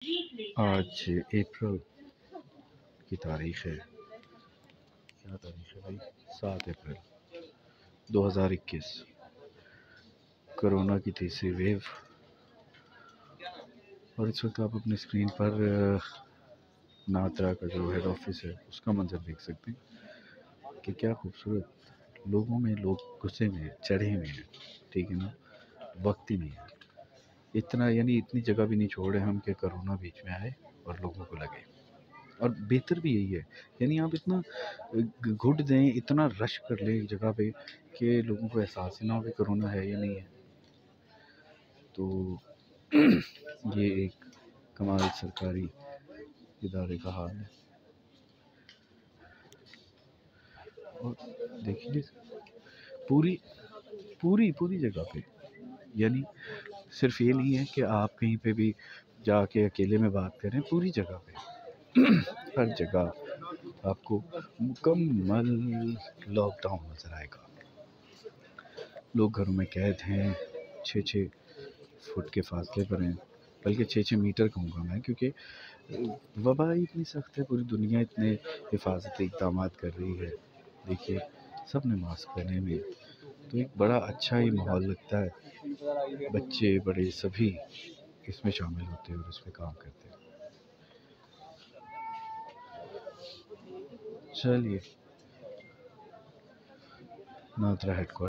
आज अप्रैल की तारीख है। क्या तारीख है भाई? 7 अप्रैल 2021। कोरोना की तीसरी वेव। और इस वक्त आप अपनी स्क्रीन पर नात्रा का जो हेड ऑफिस है उसका मंजर देख सकते हैं कि क्या खूबसूरत। लोगों में लोग गुस्से में चढ़े हुए हैं, ठीक है ना। वक्त ही नहीं है इतना, यानी इतनी जगह भी नहीं छोड़ रहे हम कि कोरोना बीच में आए और लोगों को लगे। और बेहतर भी यही है, यानी आप इतना घुट दें, इतना रश कर लें एक जगह पे कि लोगों को एहसास ही ना हो कि कोरोना है या नहीं है। तो ये एक कमाल सरकारी इदारे का हाल है। और देखिए पूरी पूरी पूरी जगह पे, यानी सिर्फ ये नहीं है कि आप कहीं पे भी जाके अकेले में बात करें, पूरी जगह पे हर जगह आपको मुकम्मल लॉकडाउन नज़र आएगा। लोग घरों में कैद हैं, 6-6 फुट के फासले पर हैं, बल्कि 6-6 मीटर कहूँगा मैं, क्योंकि वबा ही इतनी सख्त है, पूरी दुनिया इतने हिफाजती इक़दाम कर रही है। देखिए सब ने मास्क पहने हुए, तो एक बड़ा अच्छा ही माहौल लगता है। बच्चे बड़े सभी इसमें शामिल होते हैं और इसमें काम करते हैं। चलिए, नात्रा हेडक्वार्टर